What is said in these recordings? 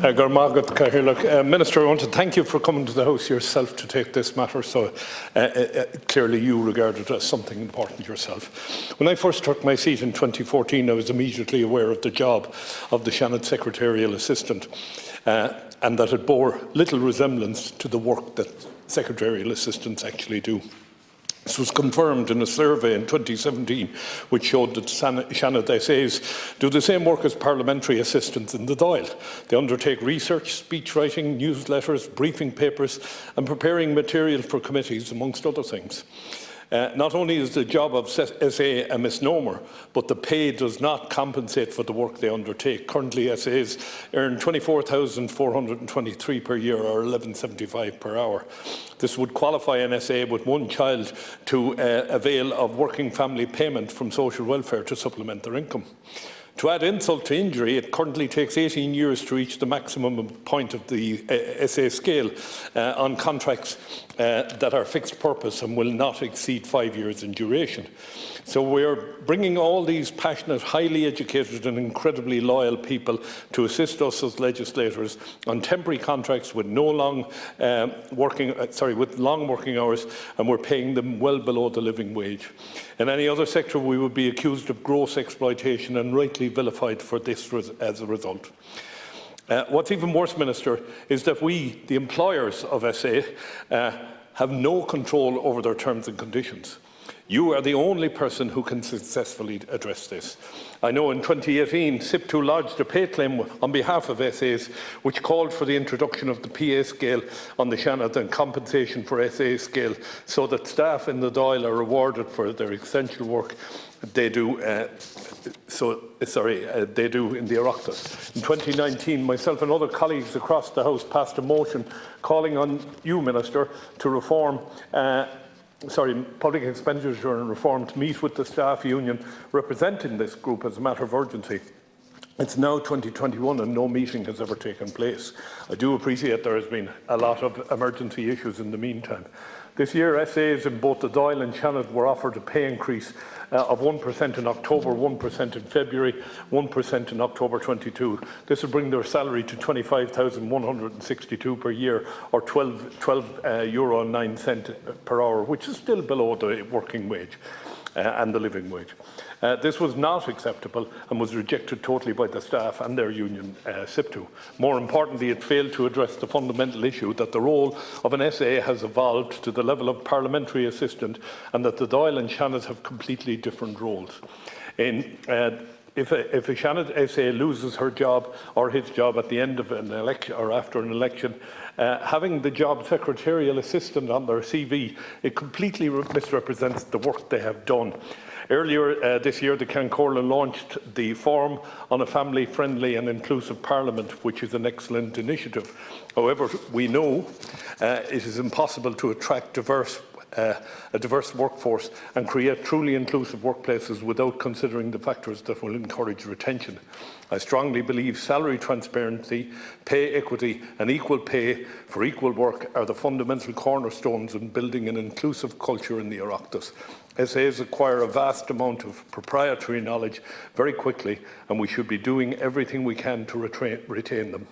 Minister, I want to thank you for coming to the House yourself to take this matter, so clearly you regard it as something important yourself. When I first took my seat in 2014, I was immediately aware of the job of the Seanad Secretarial Assistant and that it bore little resemblance to the work that Secretarial Assistants actually do. This was confirmed in a survey in 2017 which showed that Seanad SAs do the same work as parliamentary assistants in the Dáil. They undertake research, speech writing, newsletters, briefing papers and preparing material for committees, amongst other things. Not only is the job of SA a misnomer, but the pay does not compensate for the work they undertake. Currently, SAs earn $24,423 per year, or $11.75 per hour. This would qualify an SA with one child to avail of working family payment from social welfare to supplement their income. To add insult to injury, it currently takes 18 years to reach the maximum point of the SA scale on contracts that are fixed purpose and will not exceed 5 years in duration. So we're bringing all these passionate, highly educated and incredibly loyal people to assist us as legislators on temporary contracts with long working hours, and we're paying them well below the living wage. In any other sector, we would be accused of gross exploitation and rightly vilified for this as a result. What's even worse, Minister, is that we, the employers of SA, have no control over their terms and conditions. You are the only person who can successfully address this. I know in 2018, SIP2 lodged a pay claim on behalf of SAs, which called for the introduction of the PA scale on the Seanad and compensation for SA scale, so that staff in the Dáil are rewarded for their essential work they do. They do in the Oireachtas. In 2019, myself and other colleagues across the House passed a motion calling on you, Minister, to reform public expenditure and reform, to meet with the staff union representing this group as a matter of urgency. It's now 2021 and no meeting has ever taken place. I do appreciate there has been a lot of emergency issues in the meantime. This year, SAs in both the Dáil and Seanad were offered a pay increase of 1% in October, 1% in February, 1% in October 22. This will bring their salary to €25,162 per year, or €12.09 per hour, which is still below the working wage and the living wage. This was not acceptable and was rejected totally by the staff and their union, SIP2. More importantly, it failed to address the fundamental issue that the role of an SA has evolved to the level of parliamentary assistant, and that the Dáil and Seanad have completely different roles. If a Seanad SA loses her job or his job at the end of an election or after an election, having the job secretarial assistant on their CV, it completely misrepresents the work they have done. Earlier this year, the Cancorla launched the Forum on a Family-Friendly and Inclusive Parliament, which is an excellent initiative. However, we know it is impossible to attract a diverse workforce and create truly inclusive workplaces without considering the factors that will encourage retention. I strongly believe salary transparency, pay equity and equal pay for equal work are the fundamental cornerstones in building an inclusive culture in the Oireachtas. SAs acquire a vast amount of proprietary knowledge very quickly, and we should be doing everything we can to retain them.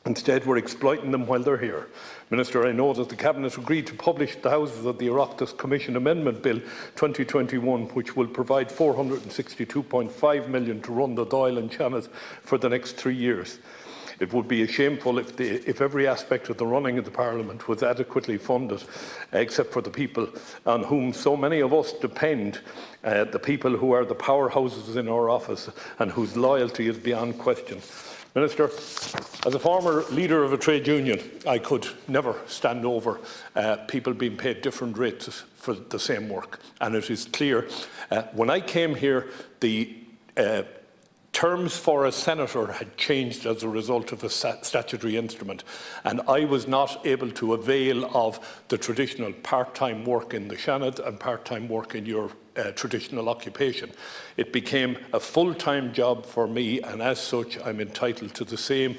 Instead, we're exploiting them while they're here. Minister, I know that the Cabinet agreed to publish the Houses of the Oireachtas Commission Amendment Bill 2021, which will provide €462.5 million to run the Dáil and Seanad for the next 3 years. It would be shameful if every aspect of the running of the Parliament was adequately funded, except for the people on whom so many of us depend, the people who are the powerhouses in our office and whose loyalty is beyond question. Minister, as a former leader of a trade union, I could never stand over people being paid different rates for the same work. And it is clear, when I came here, the terms for a senator had changed as a result of a statutory instrument, and I was not able to avail of the traditional part-time work in the Seanad and part-time work in your traditional occupation. It became a full-time job for me, and as such I'm entitled to the same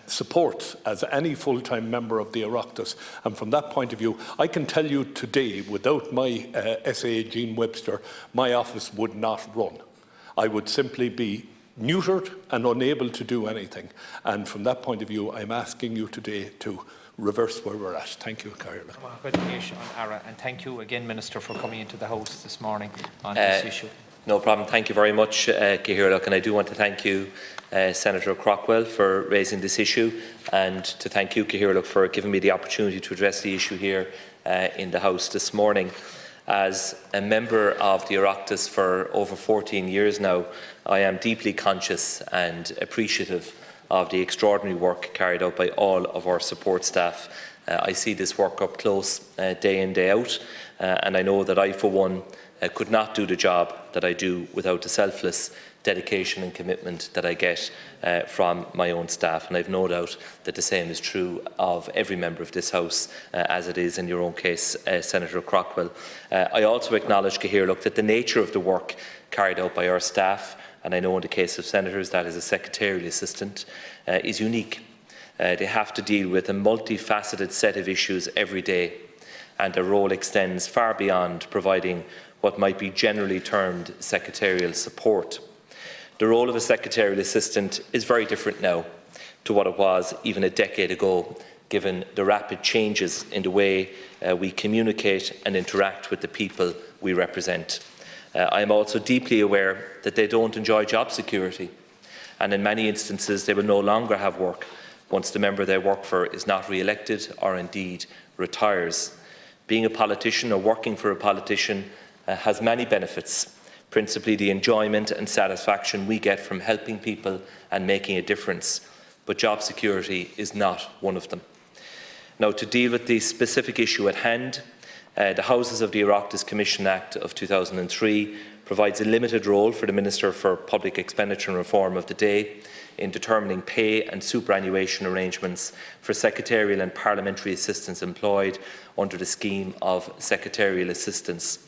support as any full-time member of the Oireachtas. And from that point of view, I can tell you today, without my SA Jean Webster, my office would not run. I would simply be neutered and unable to do anything. And from that point of view, I'm asking you today to reverse where we're at. Thank you, Carla. And thank you again, Minister, for coming into the House this morning on this issue. No problem. Thank you very much, Gerard, and I do want to thank you, Senator Craughwell, for raising this issue, and to thank you, Gerard, for giving me the opportunity to address the issue here in the House this morning. As a member of the Oireachtas for over 14 years now, I am deeply conscious and appreciative of the extraordinary work carried out by all of our support staff. I see this work up close day in, day out, and I know that I, for one, could not do the job that I do without the selfless dedication and commitment that I get from my own staff. And I've no doubt that the same is true of every member of this House, as it is in your own case, Senator Craughwell. I also acknowledge, Gerard, that the nature of the work carried out by our staff, and I know in the case of senators that is a secretarial assistant, is unique. They have to deal with a multifaceted set of issues every day, and their role extends far beyond providing what might be generally termed secretarial support. The role of a secretarial assistant is very different now to what it was even a decade ago, given the rapid changes in the way we communicate and interact with the people we represent. I am also deeply aware that they don't enjoy job security, and in many instances they will no longer have work once the member they work for is not re-elected or indeed retires. Being a politician or working for a politician has many benefits, principally the enjoyment and satisfaction we get from helping people and making a difference, but job security is not one of them. Now, to deal with the specific issue at hand, the Houses of the Oireachtas Commission Act of 2003 provides a limited role for the Minister for Public Expenditure and Reform of the day in determining pay and superannuation arrangements for secretarial and parliamentary assistants employed under the scheme of secretarial assistants.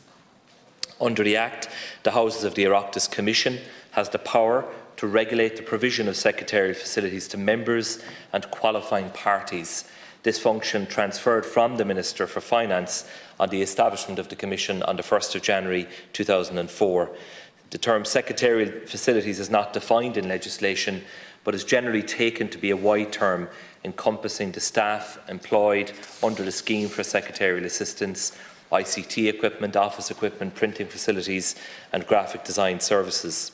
Under the Act, the Houses of the Oireachtas Commission has the power to regulate the provision of secretarial facilities to members and qualifying parties. This function transferred from the Minister for Finance on the establishment of the Commission on the 1st of January 2004. The term secretarial facilities is not defined in legislation, but is generally taken to be a wide term encompassing the staff employed under the scheme for secretarial assistance, ICT equipment, office equipment, printing facilities and graphic design services.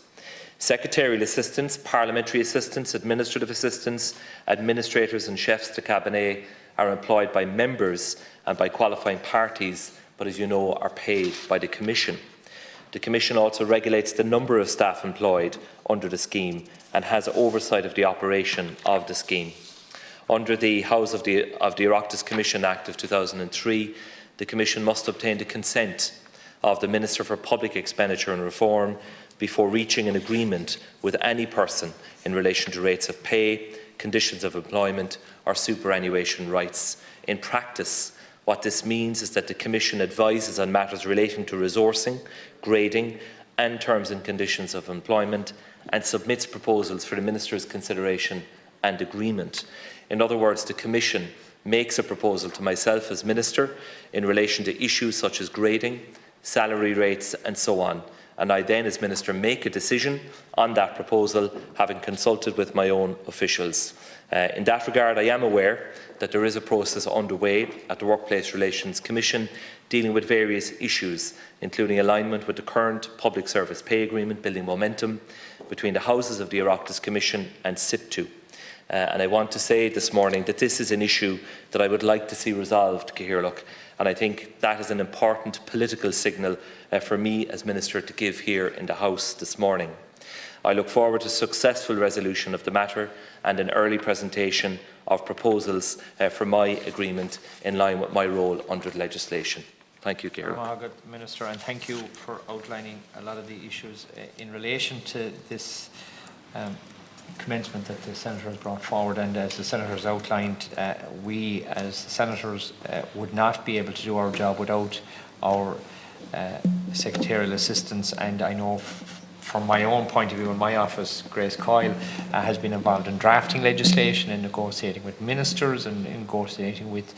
Secretarial assistants, parliamentary assistants, administrative assistants, administrators and chefs de cabinet are employed by members and by qualifying parties, but as you know are paid by the Commission. The Commission also regulates the number of staff employed under the scheme and has oversight of the operation of the scheme. Under the House of the Oireachtas Commission Act of 2003, the Commission must obtain the consent of the Minister for Public Expenditure and Reform before reaching an agreement with any person in relation to rates of pay, conditions of employment or superannuation rights. In practice, what this means is that the Commission advises on matters relating to resourcing, grading and terms and conditions of employment and submits proposals for the Minister's consideration and agreement. In other words, the Commission makes a proposal to myself as Minister in relation to issues such as grading, salary rates and so on, and I then as Minister make a decision on that proposal, having consulted with my own officials. In that regard, I am aware that there is a process underway at the Workplace Relations Commission dealing with various issues, including alignment with the current Public Service Pay Agreement, building momentum between the Houses of the Oireachtas Commission and SIPTU. And I want to say this morning that this is an issue that I would like to see resolved, Cahirlock, and I think that is an important political signal for me as Minister to give here in the House this morning. I look forward to successful resolution of the matter and an early presentation of proposals for my agreement in line with my role under the legislation. Thank you, Gerard. Minister, and thank you for outlining a lot of the issues in relation to this commencement that the Senator has brought forward. And as the Senator has outlined, we as Senators would not be able to do our job without our secretarial assistance. And I know from my own point of view in my office, Grace Coyle has been involved in drafting legislation, in negotiating with ministers and in negotiating with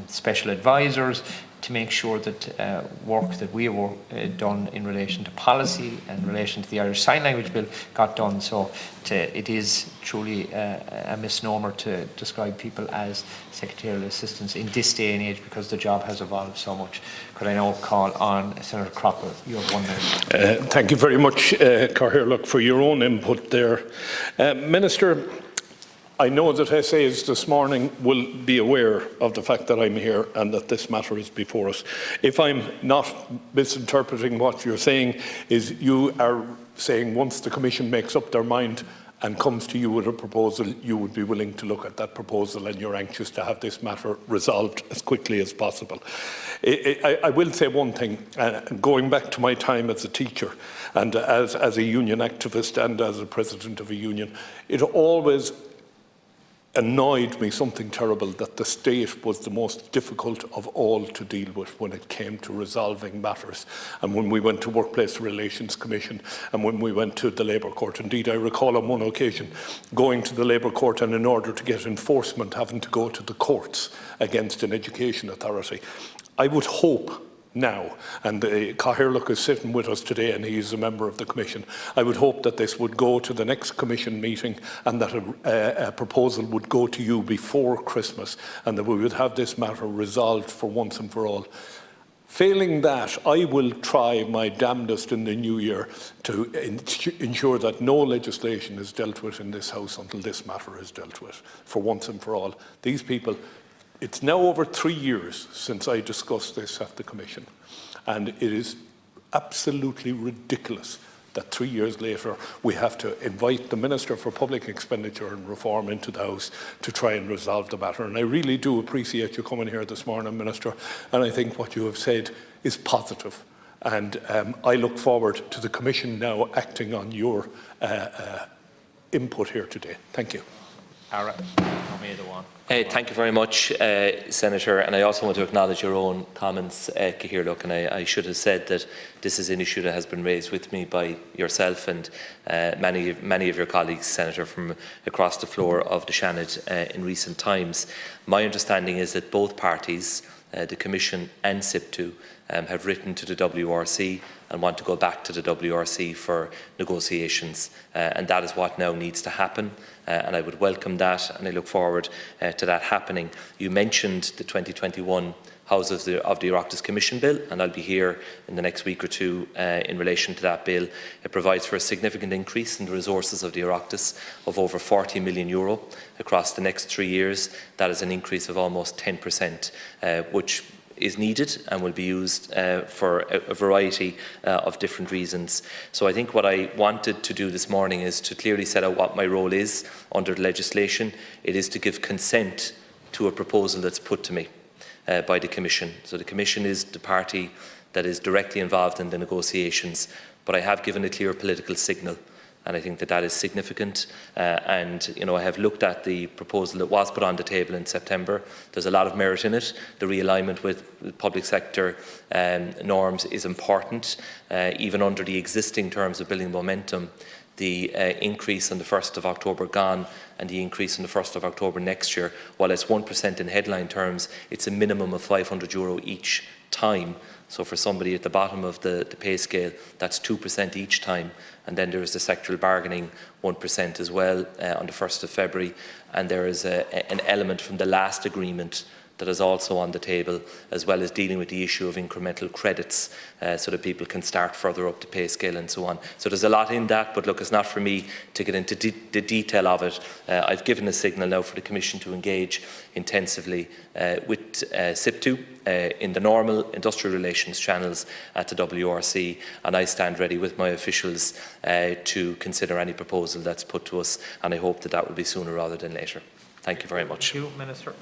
special advisors, to make sure that work that we have done in relation to policy and in relation to the Irish Sign Language Bill got done. So it is truly a misnomer to describe people as secretarial assistants in this day and age, because the job has evolved so much. Could I now call on Senator Craughwell? You have 1 minute. Thank you very much, Cathaoirleach, for your own input there. Minister, I know that SAs this morning will be aware of the fact that I'm here and that this matter is before us. If I'm not misinterpreting what you're saying, is you are saying once the Commission makes up their mind and comes to you with a proposal, you would be willing to look at that proposal and you're anxious to have this matter resolved as quickly as possible. I will say one thing, going back to my time as a teacher and as a union activist and as a president of a union, it always annoyed me something terrible that the state was the most difficult of all to deal with when it came to resolving matters. And when we went to Workplace Relations Commission and when we went to the Labour Court, indeed I recall on one occasion going to the Labour Court and in order to get enforcement having to go to the courts against an education authority. I would hope now, and Cathaoirleach is sitting with us today and he is a member of the Commission, I would hope that this would go to the next Commission meeting and that a proposal would go to you before Christmas and that we would have this matter resolved for once and for all. Failing that, I will try my damnedest in the new year to ensure that no legislation is dealt with in this House until this matter is dealt with for once and for all. These people, it's now over 3 years since I discussed this at the Commission, and it is absolutely ridiculous that 3 years later we have to invite the Minister for Public Expenditure and Reform into the House to try and resolve the matter. And I really do appreciate you coming here this morning, Minister, and I think what you have said is positive. And I look forward to the Commission now acting on your input here today. Thank you. Thank you very much, Senator, and I also want to acknowledge your own comments, Cathaoirleach, and I should have said that this is an issue that has been raised with me by yourself and many of your colleagues, Senator, from across the floor of the Seanad in recent times. My understanding is that both parties, the Commission and SIPTU, have written to the WRC and want to go back to the WRC for negotiations, and that is what now needs to happen, and I would welcome that and I look forward to that happening. You mentioned the 2021 House of the Oireachtas Commission Bill, and I'll be here in the next week or two in relation to that bill. It provides for a significant increase in the resources of the Oireachtas of over €40 million across the next 3 years. That is an increase of almost 10%, which is needed and will be used for a variety of different reasons. So I think what I wanted to do this morning is to clearly set out what my role is under the legislation. It is to give consent to a proposal that's put to me by the Commission. So the Commission is the party that is directly involved in the negotiations, but I have given a clear political signal. And I think that that is significant. And I have looked at the proposal that was put on the table in September. There's a lot of merit in it. The realignment with public sector norms is important. Even under the existing terms of building momentum, the increase on the 1st of October gone and the increase on the 1st of October next year, while it's 1% in headline terms, it's a minimum of €500 each time. So for somebody at the bottom of the pay scale, that's 2% each time. And then there is the sectoral bargaining 1% as well on the 1st of February. And there is an element from the last agreement that is also on the table, as well as dealing with the issue of incremental credits so that people can start further up the pay scale and so on. So there's a lot in that, but look, it's not for me to get into the detail of it. I've given a signal now for the Commission to engage intensively with SIPTU in the normal industrial relations channels at the WRC, and I stand ready with my officials to consider any proposal that's put to us, and I hope that that will be sooner rather than later. Thank you very much. Thank you, Minister.